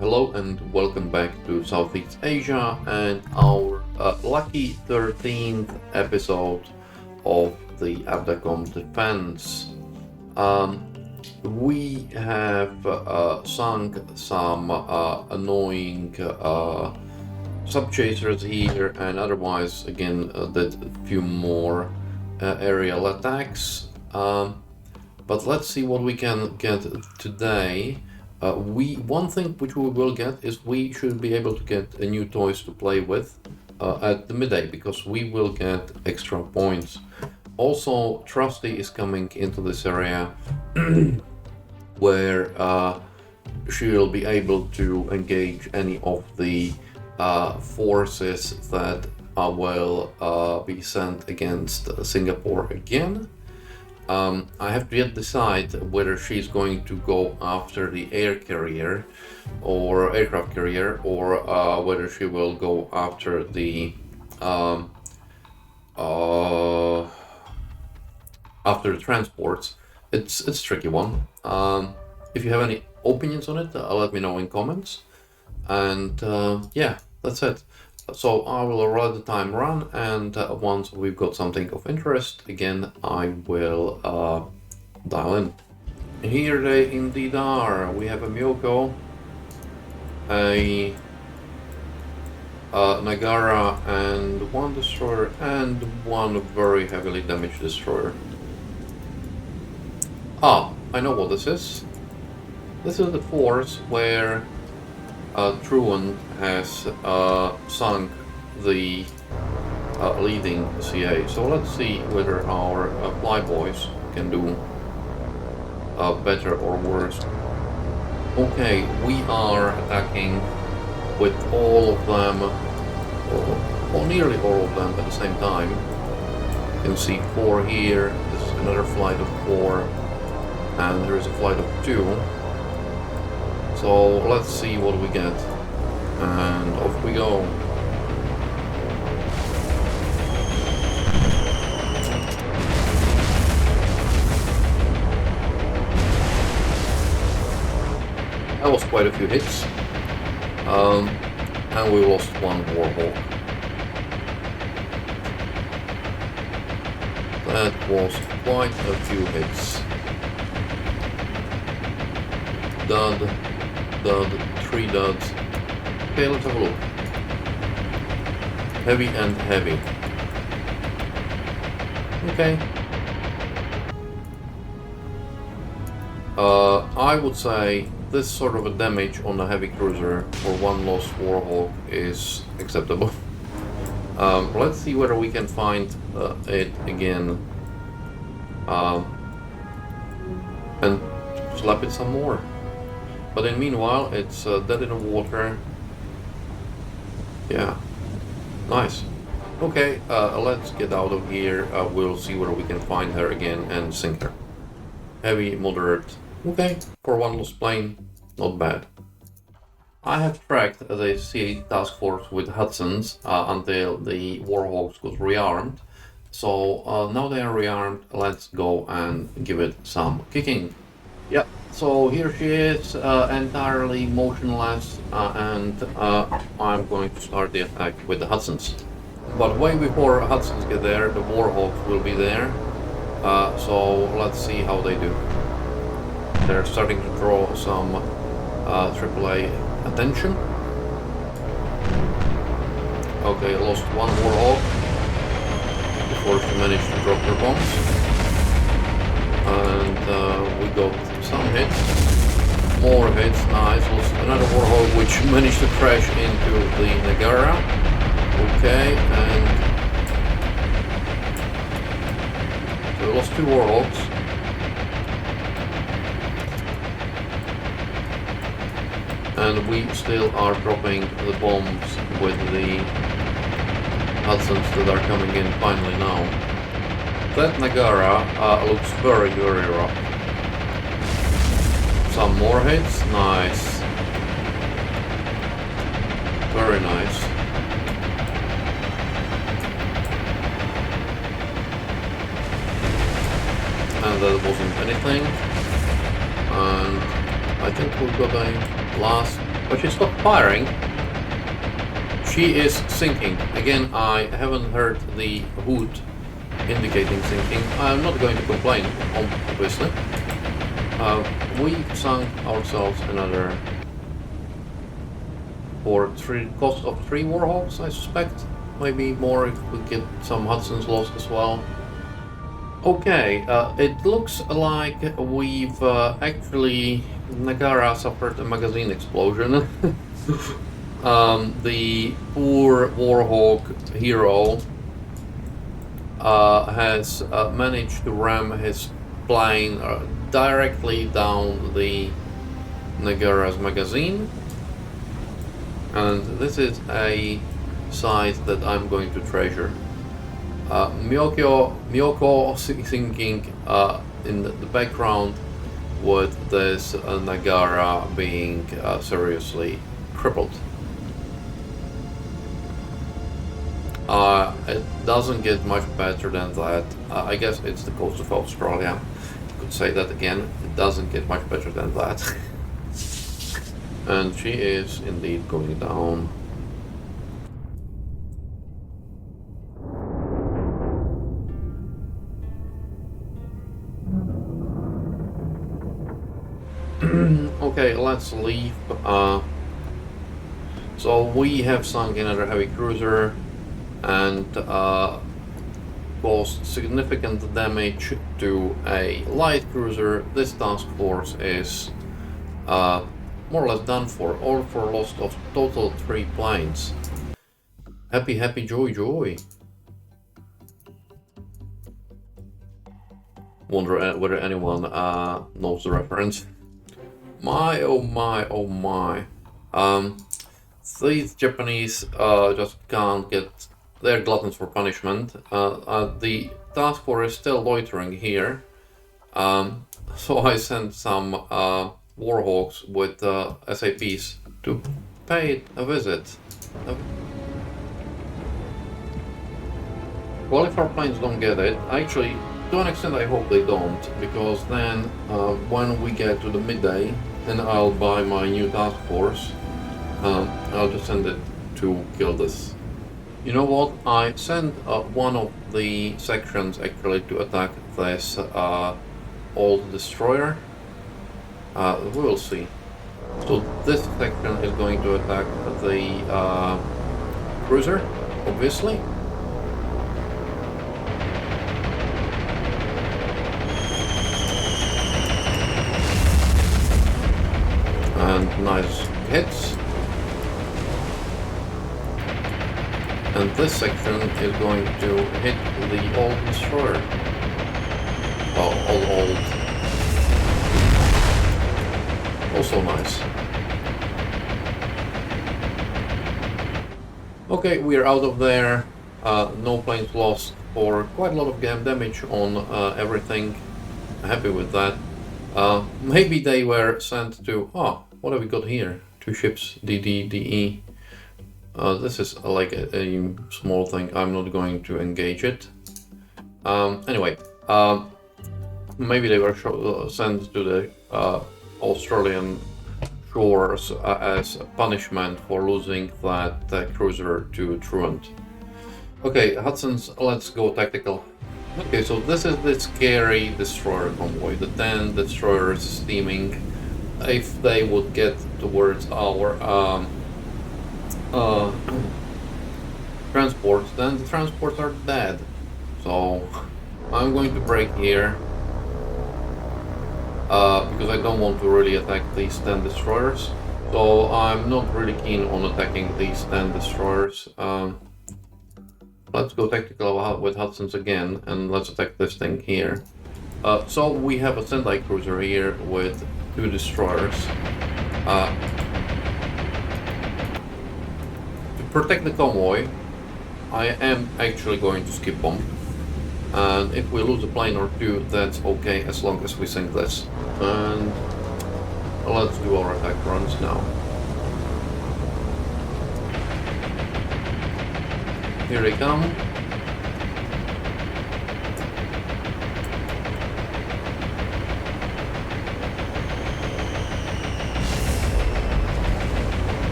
Hello and welcome back to Southeast Asia and our lucky 13th episode of the ABDACOM Defense. We have sunk some annoying subchasers here, and otherwise again did a few more aerial attacks. But let's see what we can get today. One thing which we will get is we should be able to get new toys to play with at the midday, because we will get extra points. Also, Trusty is coming into this area where she will be able to engage any of the forces that will be sent against Singapore again. I have to yet decide whether she's going to go after the air carrier or aircraft carrier, or whether she will go after the transports. It's a tricky one. If you have any opinions on it, let me know in comments. And yeah, that's it. So I will let the time run, and once we've got something of interest, again, I will dial in. Here they indeed are. We have a Myoko, a Nagara, and one destroyer, and one very heavily damaged destroyer. Ah, I know what this is. This is the force where Truant has sunk the leading CA. So let's see whether our flyboys can do better or worse. Okay, we are attacking with all of them, or nearly all of them at the same time. You can see 4 here, this is another flight of 4, and there is a flight of 2. So let's see what we get, and off we go. That was quite a few hits, and we lost one Warhawk. That was quite a few hits. Dud. 3 duds. Okay, let's have a look. Heavy and heavy. Okay. I would say this sort of a damage on a heavy cruiser for one lost Warhawk is acceptable. Let's see whether we can find it again and slap it some more. But in meanwhile, it's dead in the water. Yeah, nice. Okay, let's get out of here. We'll see whether we can find her again and sink her. Heavy, moderate. Okay, for one lost plane, not bad. I have tracked the CA task force with Hudsons until the Warhawks got rearmed. So now they are rearmed, let's go and give it some kicking. Yeah. So here she is, entirely motionless, and I'm going to start the attack with the Hudsons. But way before Hudsons get there, the Warhawks will be there, so let's see how they do. They're starting to draw some AAA attention. Okay, lost one Warhawk before she managed to drop her bombs. And we got some hits, more hits, nice. Lost another Warhawk which managed to crash into the Nagara. Okay, and so we lost 2 Warhawks. And we still are dropping the bombs with the Hudsons that are coming in finally now. That Nagara looks very, very rough. Some more hits, nice. Very nice. And that wasn't anything. And I think we've got a last But she stopped firing. She is sinking. Again, I haven't heard the hoot indicating sinking. I'm not going to complain, obviously. We sunk ourselves another for cost of 3 Warhawks, I suspect. Maybe more if we get some Hudson's lost as well. Okay, it looks like we've actually... Nagara suffered a magazine explosion. The poor Warhawk hero has managed to ram his plane directly down the Nagara's magazine, and this is a sight that I'm going to treasure. Myoko sinking in the background, with this Nagara being seriously crippled. It doesn't get much better than that. I guess it's the coast of Australia. I could say that again. It doesn't get much better than that. And she is indeed going down. Okay, let's leave. So we have sunk another heavy cruiser and caused significant damage to a light cruiser. This task force is more or less done for, all for loss of total 3 planes. Happy, happy, joy, joy. Wonder whether anyone knows the reference. My, oh my, oh my. These Japanese just can't get... They're gluttons for punishment. The task force is still loitering here. So I sent some Warhawks with SAPs to pay it a visit. Well, if our planes don't get it, actually, to an extent I hope they don't, because then when we get to the midday, then I'll buy my new task force. I'll just send it to kill this. You know what? I sent one of the sections actually to attack this old destroyer. We will see. So this section is going to attack the cruiser, obviously. And nice hits. And this section is going to hit the old destroyer. Well, old. Also nice. Okay, we're out of there. No planes lost for quite a lot of damage on everything. Happy with that. Maybe they were sent to... Oh, what have we got here? 2 ships, DD, DE. This is like a small thing. I'm not going to engage it. Anyway, maybe they were sent to the Australian shores as a punishment for losing that cruiser to truant. Okay, Hudson's, let's go tactical. Okay, so this is the scary destroyer convoy. The 10 destroyers steaming. If they would get towards our transports, then the transports are dead. So I'm going to break here because I don't want to really attack these 10 destroyers. So I'm not really keen on attacking these 10 destroyers. Let's go tactical with Hudson's again, and let's attack this thing here. So we have a Sendai cruiser here with 2 destroyers. To protect the convoy, I am actually going to skip bomb. And if we lose a plane or 2, that's okay as long as we sink this. And let's do our attack runs now. Here they come.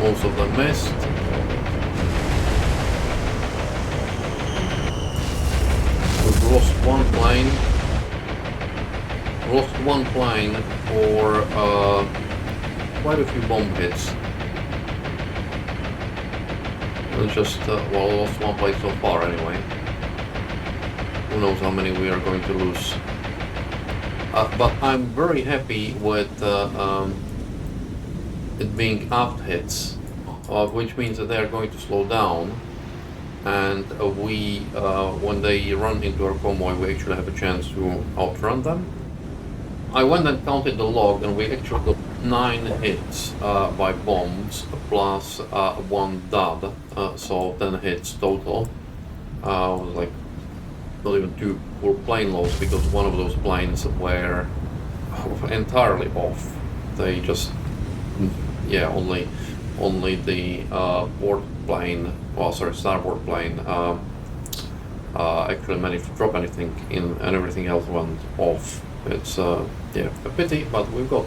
Most of them missed. We've lost one plane. Lost one plane for quite a few bomb hits. It's just, well, lost one plane so far anyway. Who knows how many we are going to lose. But I'm very happy with it being aft hits, which means that they are going to slow down, and we, when they run into our convoy, we actually have a chance to outrun them. I went and counted the log, and we actually got 9 hits by bombs, plus 1 dud, so 10 hits total. Was like not even 2 were plane loss, because one of those planes were entirely off. They just, yeah, only the port plane, well, sorry, starboard plane, actually managed to drop anything in, and everything else went off. It's yeah, a pity, but we've got.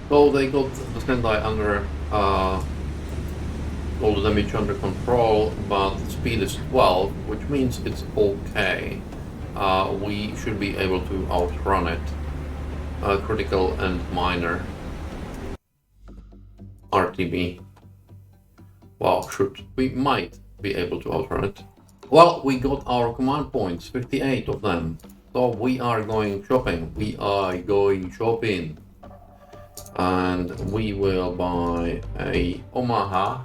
So they got the Sendai under all the damage under control, but speed is 12, which means it's okay. We should be able to outrun it. Critical and minor. RTB. Well, we might be able to outrun it. Well, we got our command points, 58 of them. So we are going shopping. We are going shopping. And we will buy a Omaha,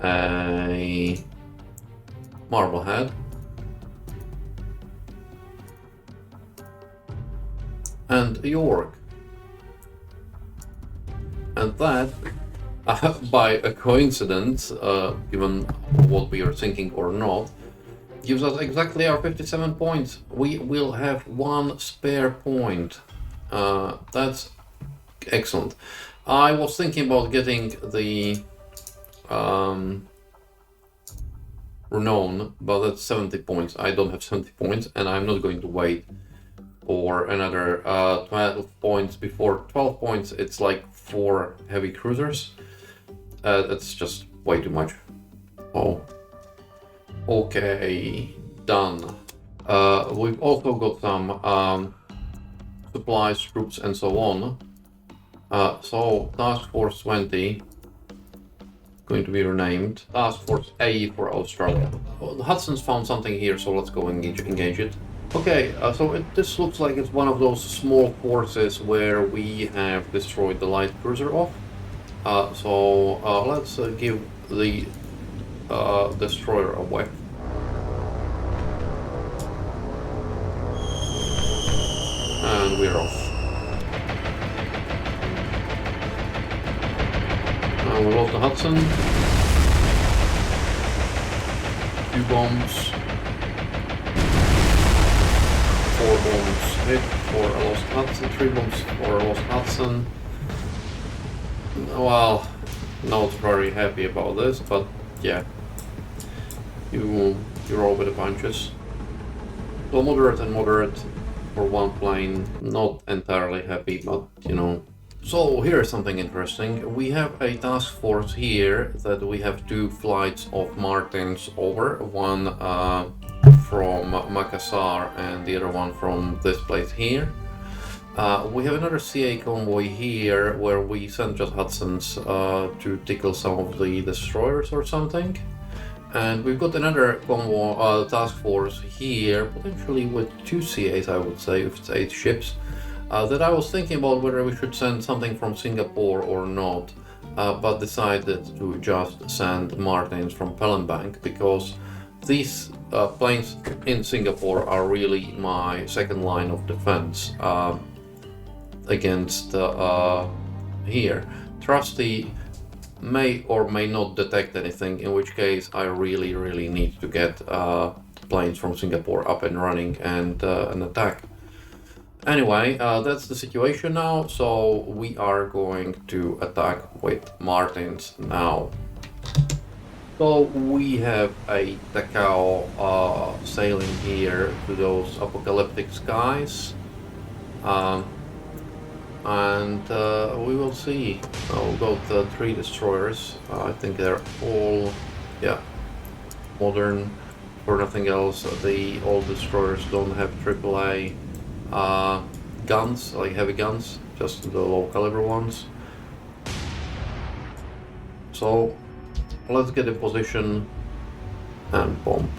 a Marblehead, and a York. And that, by a coincidence, given what we are thinking or not, gives us exactly our 57 points. We will have 1 spare point. That's excellent. I was thinking about getting the Renown, but that's 70 points. I don't have 70 points, and I'm not going to wait for another 12 points. Before 12 points, it's like 4 heavy cruisers. That's just way too much. Oh, okay, done. We've also got some supplies, troops, and so on. So Task Force 20 going to be renamed Task Force A for Australia. Well, Hudson's found something here, so let's go and engage it. Okay, so this looks like it's one of those small forces where we have destroyed the light cruiser off. So let's give the destroyer a whack. And we're off. We lost the Hudson. 2 bombs. 4 bombs hit for a lost Hudson. 3 bombs for a lost Hudson. Well, not very happy about this, but yeah. You roll with the punches. So moderate and moderate for 1 plane. Not entirely happy, but you know. So here's something interesting. We have a task force here that we have 2 flights of Martins over, one from Makassar and the other one from this place here. We have another CA convoy here where we sent just Hudsons to tickle some of the destroyers or something. And we've got another convoy task force here, potentially with 2 CAs, I would say, if it's 8 ships. That I was thinking about whether we should send something from Singapore or not, but decided to just send Martins from Palembang, because these planes in Singapore are really my second line of defense. against here. Trusty may or may not detect anything, in which case I really need to get planes from Singapore up and running and an attack. Anyway, that's the situation now, so we are going to attack with Martins now. So we have a Takao sailing here to those apocalyptic skies, and we will see. We've got 3 destroyers. I think they're all, yeah, modern or nothing else. The old destroyers don't have AAA guns, like heavy guns, just the low caliber ones. So let's get in position and bomb.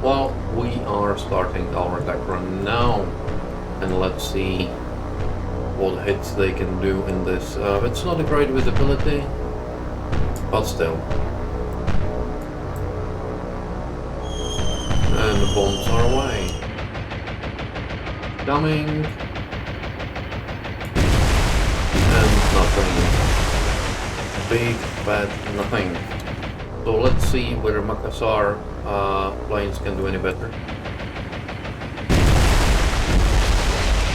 Well, we are starting our attack run now, and let's see what hits they can do in this. It's not a great visibility, but still. And the bombs are away. Coming. And nothing. Big bad nothing. So let's see whether Makassar planes can do any better.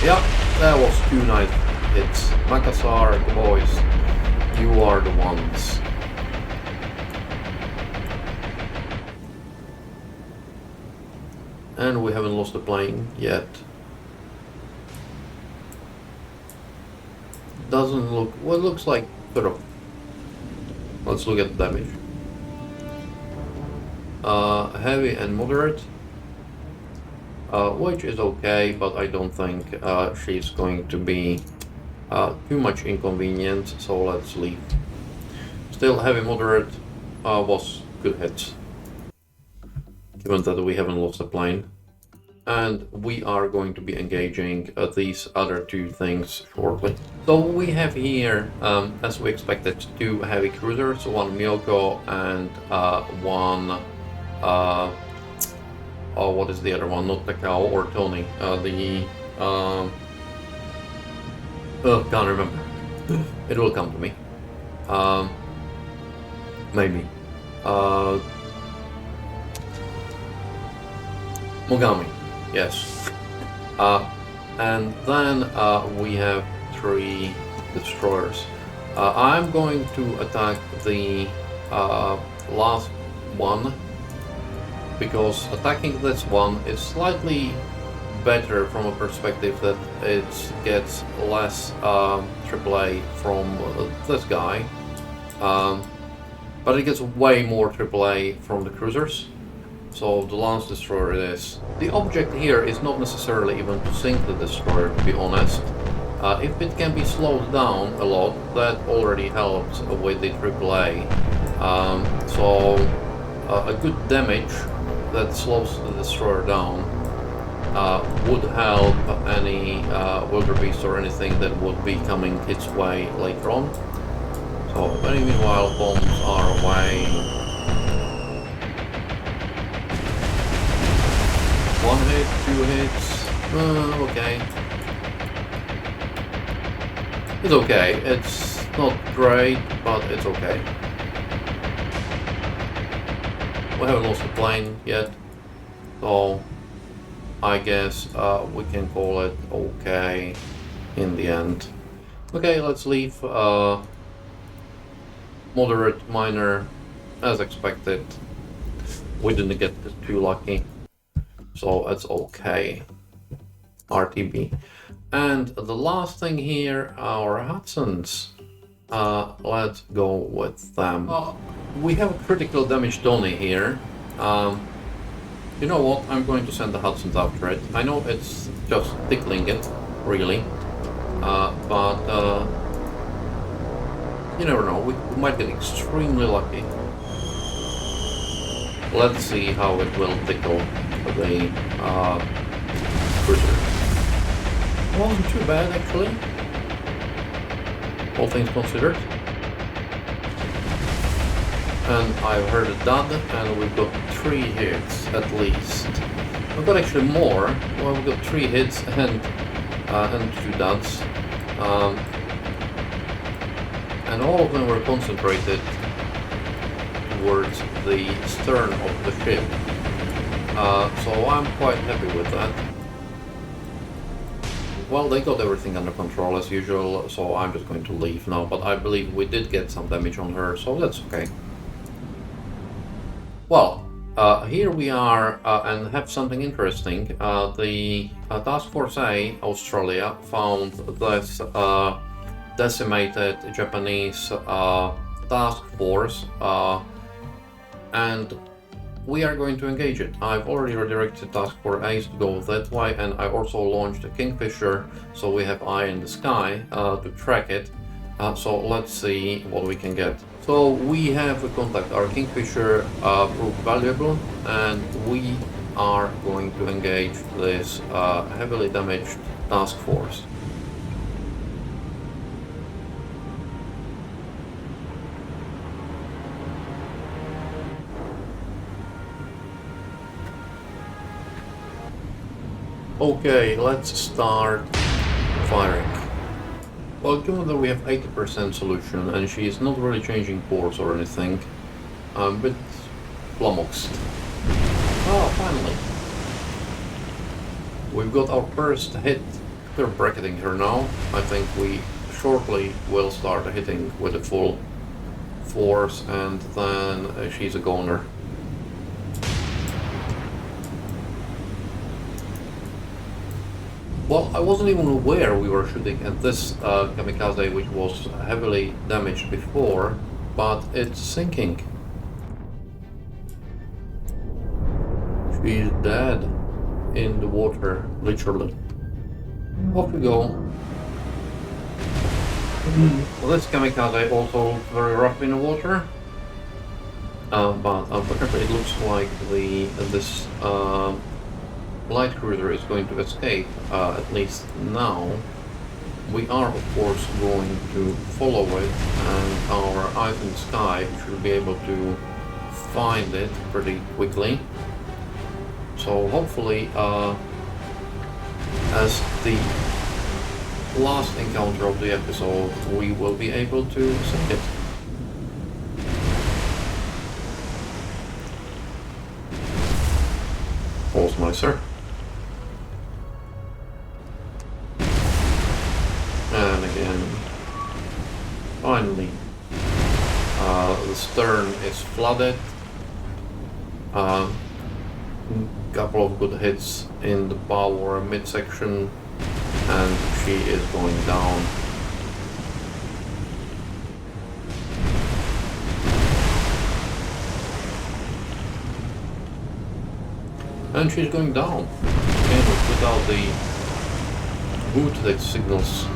Yep, that was 2 nice hits. Makassar, boys, you are the ones. And we haven't lost a plane yet. Doesn't look, well, it looks like sort of. Let's look at the damage. Heavy and moderate, which is okay, but I don't think she's going to be too much inconvenience, so let's leave. Still, heavy moderate was good hits, given that we haven't lost a plane. And we are going to be engaging these other 2 things shortly. So we have here, as we expected, 2 heavy cruisers, 1 Miyoko and 1, oh, what is the other one? Not Takao or Tony. Can't remember. It will come to me. Maybe. Mogami. Yes. And then we have 3 destroyers. I'm going to attack the last one, because attacking this one is slightly better from a perspective that it gets less AAA from this guy, but it gets way more AAA from the cruisers. So the last destroyer it is. The object here is not necessarily even to sink the destroyer, to be honest. If it can be slowed down a lot, that already helps with the AAA. So a good damage that slows the destroyer down would help any wildebeest or anything that would be coming its way later on. So, but meanwhile, bombs are away. 1 hit, 2 hits. Okay. It's okay. It's not great, but it's okay. We haven't lost the plane yet, so I guess we can call it okay in the end. Okay, let's leave. Moderate, minor, as expected. We didn't get too lucky, so that's okay. RTB. And the last thing here, our Hudsons. Let's go with them. We have a critical damage Tony here. You know what? I'm going to send the Hudsons after it. I know it's just tickling it, really. But you never know. We might get extremely lucky. Let's see how it will tickle the cruiser. Wasn't too bad, actually. All things considered. And I've heard a dud, and we've got 3 hits at least. We've got actually more. Well, we've got 3 hits and 2 duds. And all of them were concentrated towards the stern of the ship. So I'm quite happy with that. Well, they got everything under control as usual, so I'm just going to leave now, but I believe we did get some damage on her, so that's okay. Well, here we are and have something interesting. The Task Force A, Australia, found this decimated Japanese task force, and we are going to engage it. I've already redirected Task Force A to go that way, and I also launched a Kingfisher, so we have eye in the sky to track it. So let's see what we can get. So we have a contact. Our Kingfisher proved valuable, and we are going to engage this heavily damaged task force. Okay, let's start firing. Well, given that we have 80% solution and she is not really changing course or anything, I'm a bit flummoxed. Oh, finally! We've got our first hit. We're bracketing her now. I think we shortly will start hitting with the full force, and then she's a goner. Well, I wasn't even aware we were shooting at this kamikaze, which was heavily damaged before, but it's sinking. She's dead in the water, literally. Off we go. Well, this kamikaze also very rough in the water, but unfortunately it looks like this light cruiser is going to escape, at least now. We are of course going to follow it, and our eyes in the sky should be able to find it pretty quickly. So hopefully, as the last encounter of the episode, we will be able to sink it. Pause, my sir. And again, finally, the stern is flooded. Couple of good hits in the bow or midsection, and she is going down. And she's going down. Again, without the hoot that signals.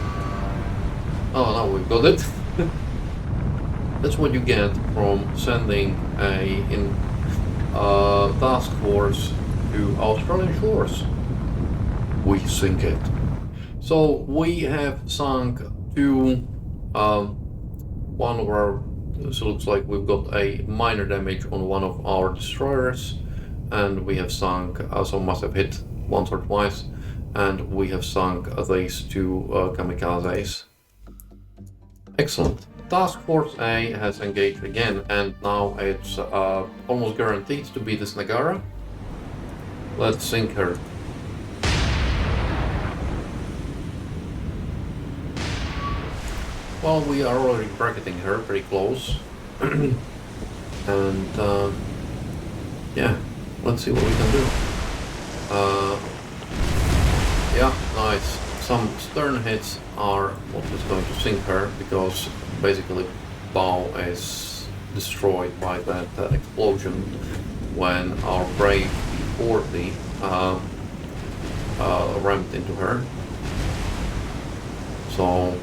Oh, now we've got it. That's what you get from sending a task force to Australian shores. We sink it. So we have sunk two. One of our. So it looks like we've got a minor damage on one of our destroyers, and we have sunk. So must have hit once or twice, and we have sunk these two kamikazes. Excellent. Task Force A has engaged again, and now it's almost guaranteed to be this Nagara. Let's sink her. Well, we are already bracketing her pretty close. And yeah, let's see what we can do. Yeah, nice. Some stern hits are what is going to sink her, because basically bow is destroyed by that explosion when our brave B-40 rammed into her. So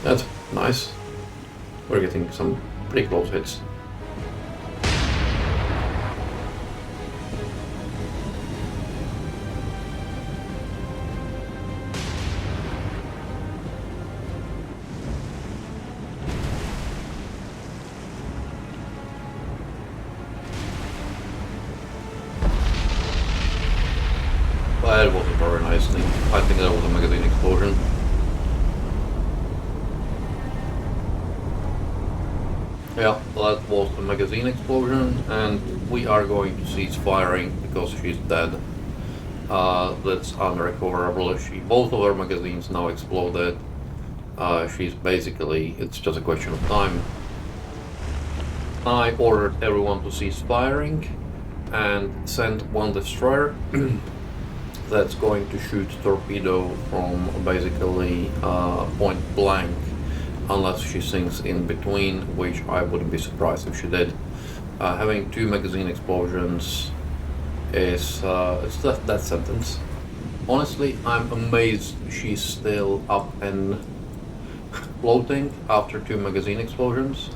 that's nice. We're getting some pretty close hits. That wasn't very nice thing. I think that was a magazine explosion. that was a magazine explosion, and we are going to cease firing because she's dead. That's unrecoverable. Both of her magazines now exploded. She's basically, it's just a question of time. I ordered everyone to cease firing and sent one destroyer that's going to shoot torpedo from basically point blank, unless she sinks in between, which I wouldn't be surprised if she did. Having 2 magazine explosions is it's that death sentence. Honestly, I'm amazed she's still up and floating after 2 magazine explosions.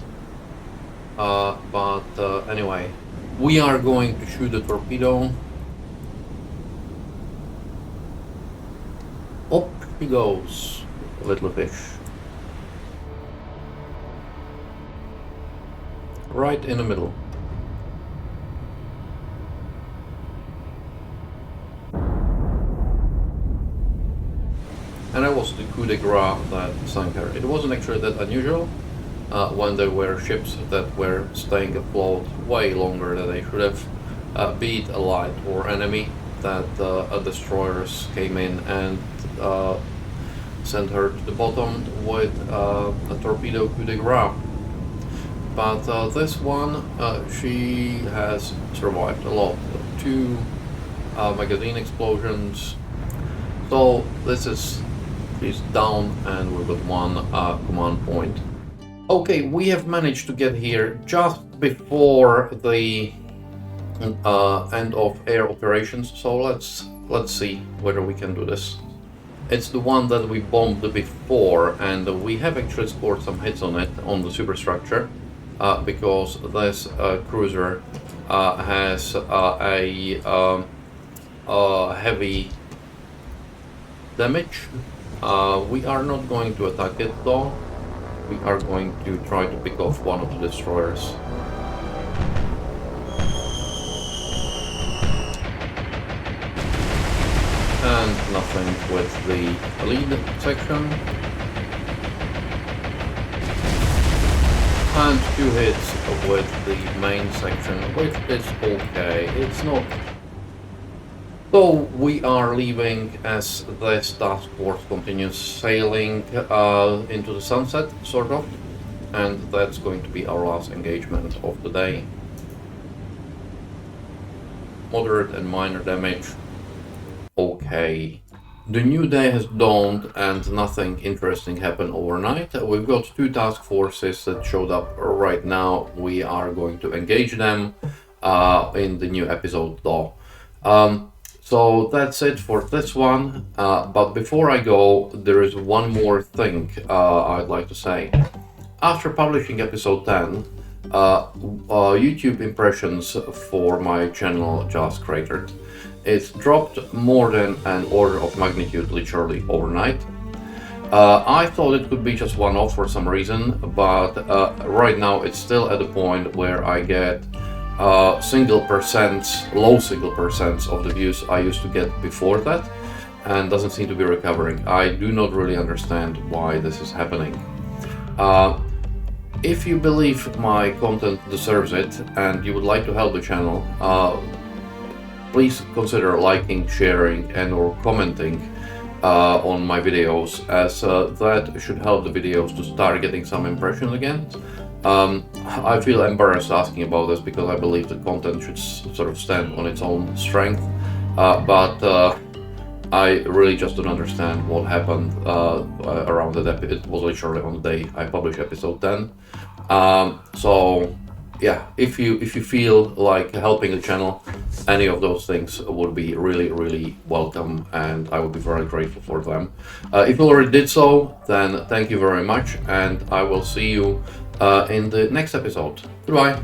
But anyway, we are going to shoot the torpedo. Up she goes, little fish. Right in the middle. And that was the coup de grace that sank her. It wasn't actually that unusual when there were ships that were staying afloat way longer than they should have, be it allied or enemy, that destroyers came in and sent her to the bottom with a torpedo coup de grace. But this one, she has survived a lot. 2 magazine explosions. So this is, she's down, and we've got 1 command point. Okay, we have managed to get here just before the end of air operations. So let's see whether we can do this. It's the one that we bombed before, and we have actually scored some hits on it, on the superstructure, because this cruiser has a heavy damage. We are not going to attack it though. We are going to try to pick off one of the destroyers. And nothing with the lead section. And 2 hits with the main section, which is okay. It's not. So we are leaving as this task force continues sailing into the sunset, sort of. And that's going to be our last engagement of the day. Moderate and minor damage. Okay. The new day has dawned and nothing interesting happened overnight. We've got 2 task forces that showed up right now. We are going to engage them in the new episode though. So that's it for this one. But before I go, there is one more thing I'd like to say. After publishing episode 10, YouTube impressions for my channel just cratered. It's dropped more than an order of magnitude, literally overnight. I thought it could be just one-off for some reason, but right now it's still at the point where I get low single percents of the views I used to get before that, and doesn't seem to be recovering. I do not really understand why this is happening. If you believe my content deserves it and you would like to help the channel, please consider liking, sharing, and or commenting on my videos, as that should help the videos to start getting some impressions again. I feel embarrassed asking about this because I believe the content should sort of stand on its own strength, but I really just don't understand what happened around that. It was literally on the day I published episode 10. So yeah, if you feel like helping the channel, any of those things would be really welcome, and I would be very grateful for them. If you already did so, then thank you very much, and I will see you in the next episode. Goodbye.